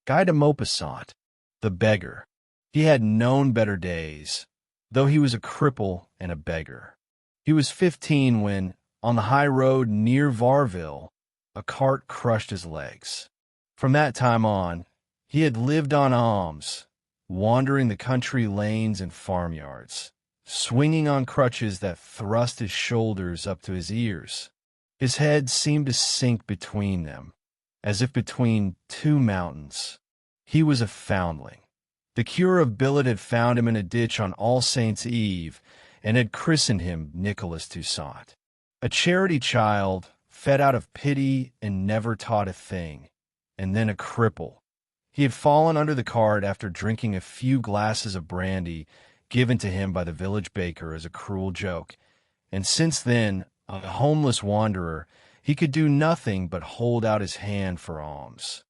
Guy de Maupassant, the beggar. He had known better days, though he was a cripple and a beggar. He was 15 when, on the high road near Varville, a cart crushed his legs. From that time on, he had lived on alms, wandering the country lanes and farmyards, swinging on crutches that thrust his shoulders up to his ears. His head seemed to sink between them, as if between two mountains. He was a foundling. The cure of billet had found him in a ditch on All Saints' Eve and had christened him Nicholas Toussaint. A charity child, fed out of pity and never taught a thing, and then a cripple. He had fallen under the cart after drinking a few glasses of brandy given to him by the village baker as a cruel joke, and since then, a homeless wanderer, he could do nothing but hold out his hand for alms.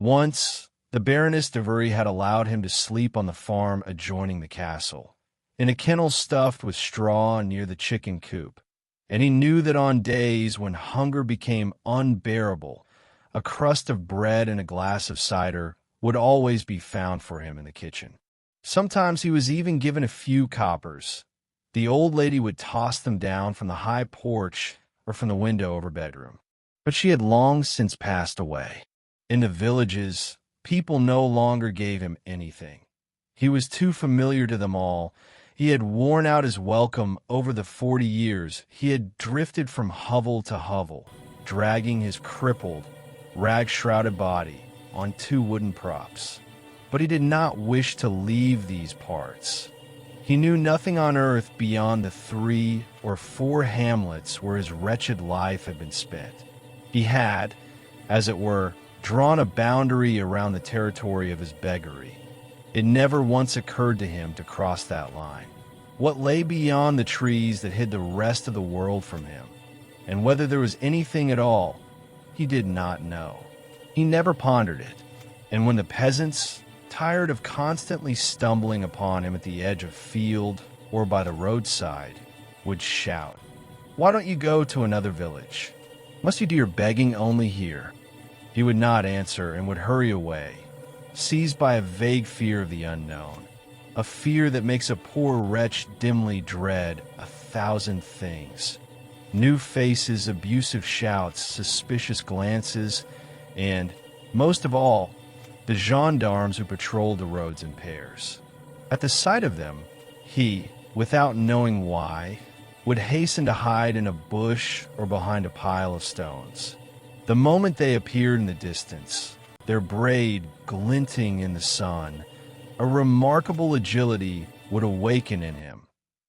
Once, the Baroness de Very had allowed him to sleep on the farm adjoining the castle, in a kennel stuffed with straw near the chicken coop, and he knew that on days when hunger became unbearable, a crust of bread and a glass of cider would always be found for him in the kitchen. Sometimes he was even given a few coppers. The old lady would toss them down from the high porch or from the window of her bedroom. But she had long since passed away. In the villages, people no longer gave him anything. He was too familiar to them all. He had worn out his welcome over the 40 years. He had drifted from hovel to hovel, dragging his crippled, rag-shrouded body on two wooden props. But he did not wish to leave these parts. He knew nothing on earth beyond the 3 or 4 hamlets where his wretched life had been spent. He had, as it were, drawn a boundary around the territory of his beggary. It never once occurred to him to cross that line. What lay beyond the trees that hid the rest of the world from him, and whether there was anything at all, he did not know. He never pondered it, and when the peasants, tired of constantly stumbling upon him at the edge of field or by the roadside, would shout, "Why don't you go to another village? Must you do your begging only here?" He would not answer and would hurry away, seized by a vague fear of the unknown, a fear that makes a poor wretch dimly dread 1,000 things. New faces, abusive shouts, suspicious glances, and, most of all, the gendarmes who patrolled the roads in pairs. At the sight of them, he, without knowing why, would hasten to hide in a bush or behind a pile of stones. The moment they appeared in the distance, their braid glinting in the sun, a remarkable agility would awaken in him,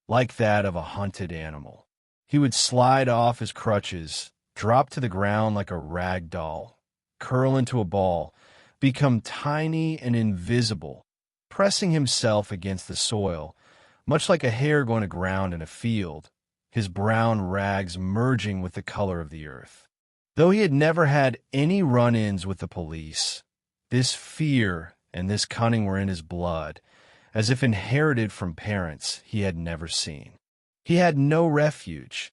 like that of a hunted animal. He would slide off his crutches, drop to the ground like a rag doll, curl into a ball, become tiny and invisible, pressing himself against the soil, much like a hare going to ground in a field, his brown rags merging with the color of the earth. Though he had never had any run-ins with the police, this fear and this cunning were in his blood, as if inherited from parents he had never seen. He had no refuge,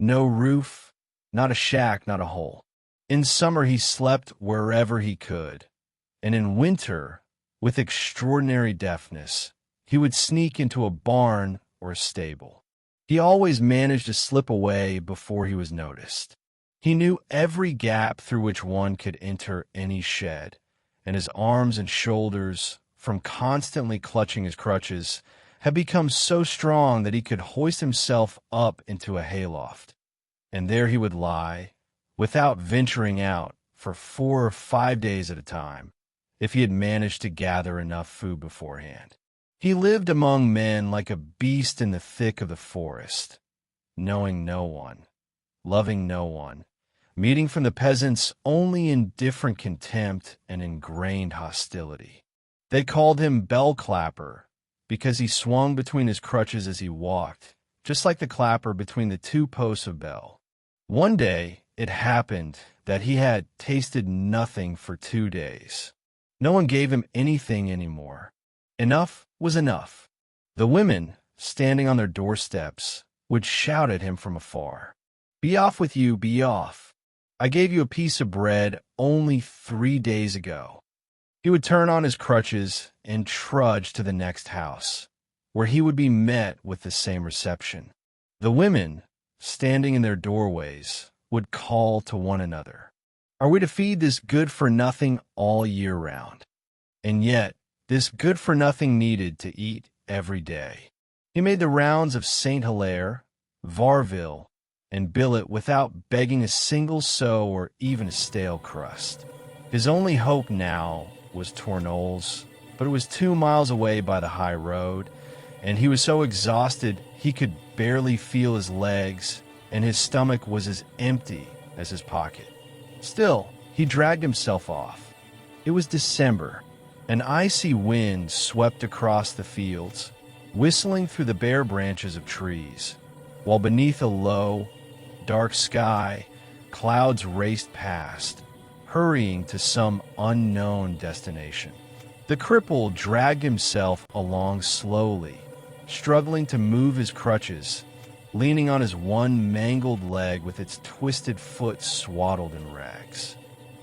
no roof, not a shack, not a hole. In summer he slept wherever he could, and in winter, with extraordinary deftness, he would sneak into a barn or a stable. He always managed to slip away before he was noticed. He knew every gap through which one could enter any shed, and his arms and shoulders, from constantly clutching his crutches, had become so strong that he could hoist himself up into a hayloft. And there he would lie, without venturing out, for 4 or 5 days at a time, if he had managed to gather enough food beforehand. He lived among men like a beast in the thick of the forest, knowing no one, loving no one, meeting from the peasants only indifferent contempt and ingrained hostility. They called him Bell Clapper because he swung between his crutches as he walked, just like the clapper between the 2 posts of bell. One day, it happened that he had tasted nothing for 2 days. No one gave him anything anymore. Enough was enough. The women, standing on their doorsteps, would shout at him from afar, "Be off with you, be off. I gave you a piece of bread only 3 days ago." He would turn on his crutches and trudge to the next house, where he would be met with the same reception. The women, standing in their doorways, would call to one another, "Are we to feed this good-for-nothing all year round?" And yet, this good-for-nothing needed to eat every day. He made the rounds of St. Hilaire, Varville, and Billet without begging a single sou or even a stale crust. His only hope now was Tournolles, but it was 2 miles away by the high road, and he was so exhausted he could barely feel his legs, and his stomach was as empty as his pocket. Still, he dragged himself off. It was December. An icy wind swept across the fields, whistling through the bare branches of trees, while beneath a low, dark sky, clouds raced past, hurrying to some unknown destination. The cripple dragged himself along slowly, struggling to move his crutches, leaning on his one mangled leg with its twisted foot swaddled in rags.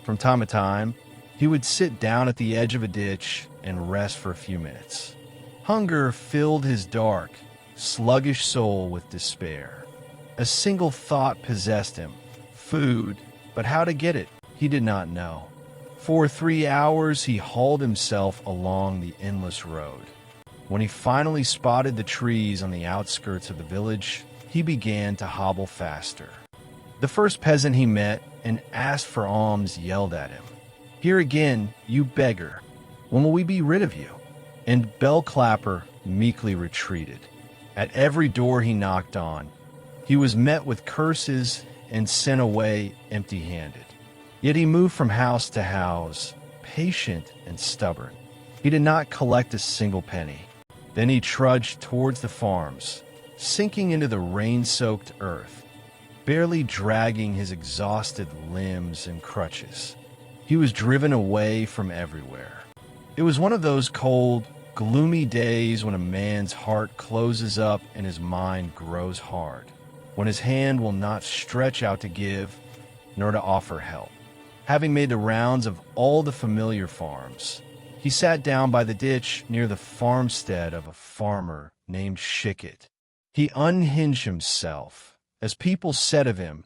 From time to time, he would sit down at the edge of a ditch and rest for a few minutes. Hunger filled his dark, sluggish soul with despair. A single thought possessed him: food, but how to get it, he did not know. For 3 hours he hauled himself along the endless road. When he finally spotted the trees on the outskirts of the village, he began to hobble faster. The first peasant he met and asked for alms yelled at him, "Here again, you beggar! When will we be rid of you?" And Bell Clapper meekly retreated. At every door he knocked on, he was met with curses and sent away empty-handed. Yet he moved from house to house, patient and stubborn. He did not collect a single penny. Then he trudged towards the farms, sinking into the rain-soaked earth, barely dragging his exhausted limbs and crutches. He was driven away from everywhere. It was one of those cold, gloomy days when a man's heart closes up and his mind grows hard, when his hand will not stretch out to give, nor to offer help. Having made the rounds of all the familiar farms, he sat down by the ditch near the farmstead of a farmer named Schickett. He unhinged himself, as people said of him,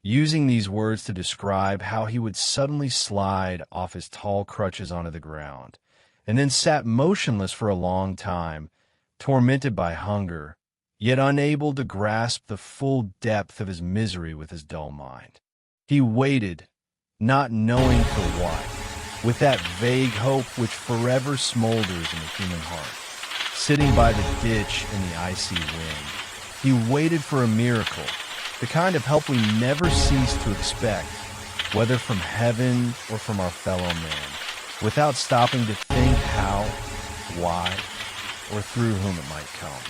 using these words to describe how he would suddenly slide off his tall crutches onto the ground, and then sat motionless for a long time, tormented by hunger, yet unable to grasp the full depth of his misery with his dull mind. He waited, not knowing for what, with that vague hope which forever smolders in the human heart. Sitting by the ditch in the icy wind, he waited for a miracle, the kind of help we never cease to expect, whether from heaven or from our fellow man, without stopping to think how, why, or through whom it might come.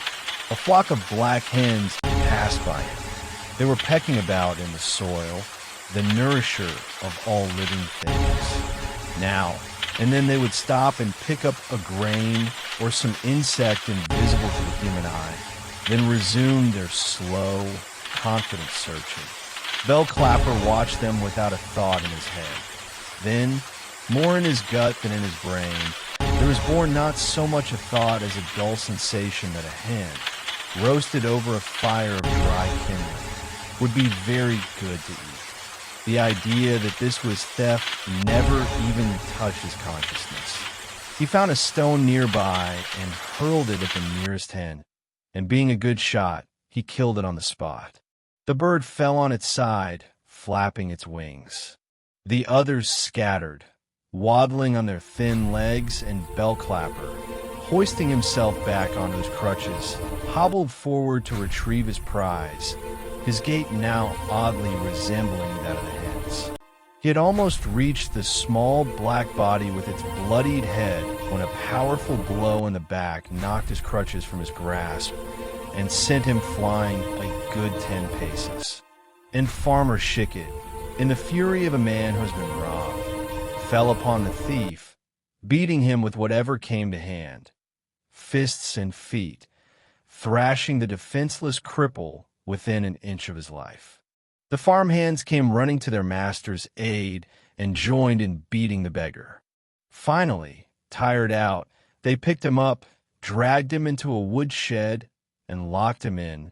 A flock of black hens passed by him. They were pecking about in the soil, the nourisher of all living things. Now and then they would stop and pick up a grain or some insect invisible to the human eye, then resume their slow, confident searching. Bell Clapper watched them without a thought in his head. Then, more in his gut than in his brain, there was born not so much a thought as a dull sensation that a hen, roasted over a fire of dry kindling, would be very good to eat. The idea that this was theft never even touched his consciousness. He found a stone nearby and hurled it at the nearest hen, and being a good shot, he killed it on the spot. The bird fell on its side, flapping its wings. The others scattered, waddling on their thin legs, and Bell Clapper, hoisting himself back onto his crutches, hobbled forward to retrieve his prize, his gait now oddly resembling that of the hens. He had almost reached the small black body with its bloodied head when a powerful blow in the back knocked his crutches from his grasp and sent him flying a good 10 paces. And Farmer Schickett, in the fury of a man who has been robbed, fell upon the thief, beating him with whatever came to hand, fists and feet, thrashing the defenseless cripple within an inch of his life. The farmhands came running to their master's aid and joined in beating the beggar. Finally, tired out, they picked him up, dragged him into a woodshed, and locked him in,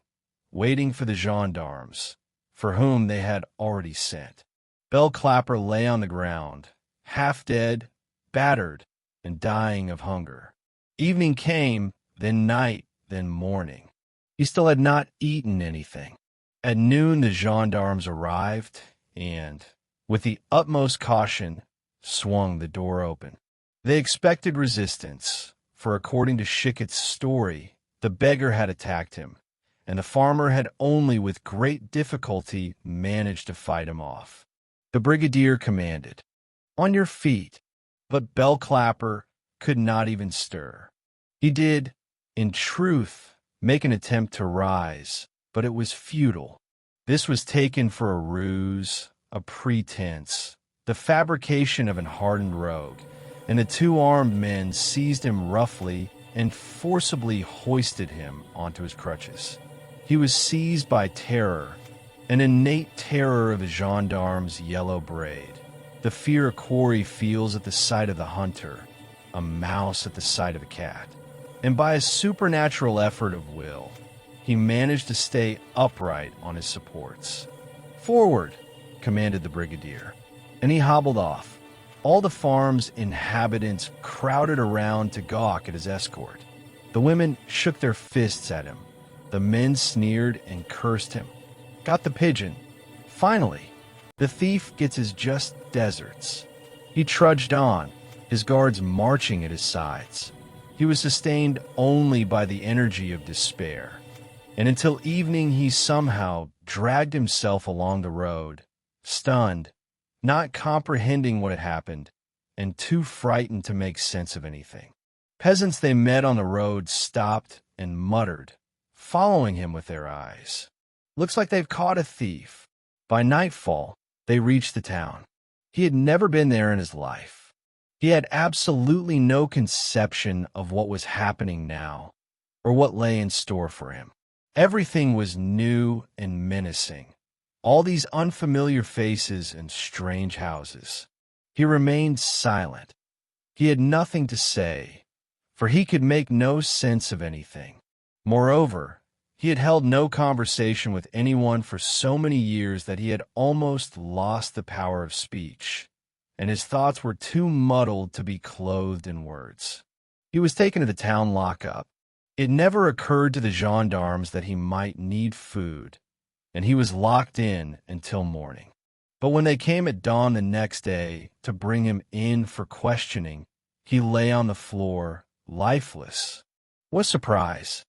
waiting for the gendarmes, for whom they had already sent. Bell Clapper lay on the ground, half dead, battered, and dying of hunger. Evening came, then night, then morning. He still had not eaten anything. At noon, the gendarmes arrived and, with the utmost caution, swung the door open. They expected resistance, for according to Schicket's story, the beggar had attacked him, and the farmer had only with great difficulty managed to fight him off. The brigadier commanded, "On your feet," but Bell Clapper could not even stir. He did, in truth, make an attempt to rise, but it was futile. This was taken for a ruse, a pretense, the fabrication of an hardened rogue, and the two armed men seized him roughly and forcibly hoisted him onto his crutches. He was seized by terror, an innate terror of a gendarme's yellow braid, the fear a quarry feels at the sight of the hunter, a mouse at the sight of a cat. And by a supernatural effort of will, he managed to stay upright on his supports. "Forward," commanded the brigadier, and he hobbled off. All the farm's inhabitants crowded around to gawk at his escort. The women shook their fists at him. The men sneered and cursed him. Got the pigeon. Finally, the thief gets his just deserts. He trudged on, his guards marching at his sides. He was sustained only by the energy of despair, and until evening he somehow dragged himself along the road, stunned, not comprehending what had happened, and too frightened to make sense of anything. Peasants they met on the road stopped and muttered, following him with their eyes, "Looks like they've caught a thief." By nightfall, they reached the town. He had never been there in his life. He had absolutely no conception of what was happening now, or what lay in store for him. Everything was new and menacing. All these unfamiliar faces and strange houses. He remained silent. He had nothing to say, for he could make no sense of anything. Moreover, he had held no conversation with anyone for so many years that he had almost lost the power of speech, and his thoughts were too muddled to be clothed in words. He was taken to the town lockup. It never occurred to the gendarmes that he might need food, and he was locked in until morning. But when they came at dawn the next day to bring him in for questioning, he lay on the floor, lifeless. What surprise!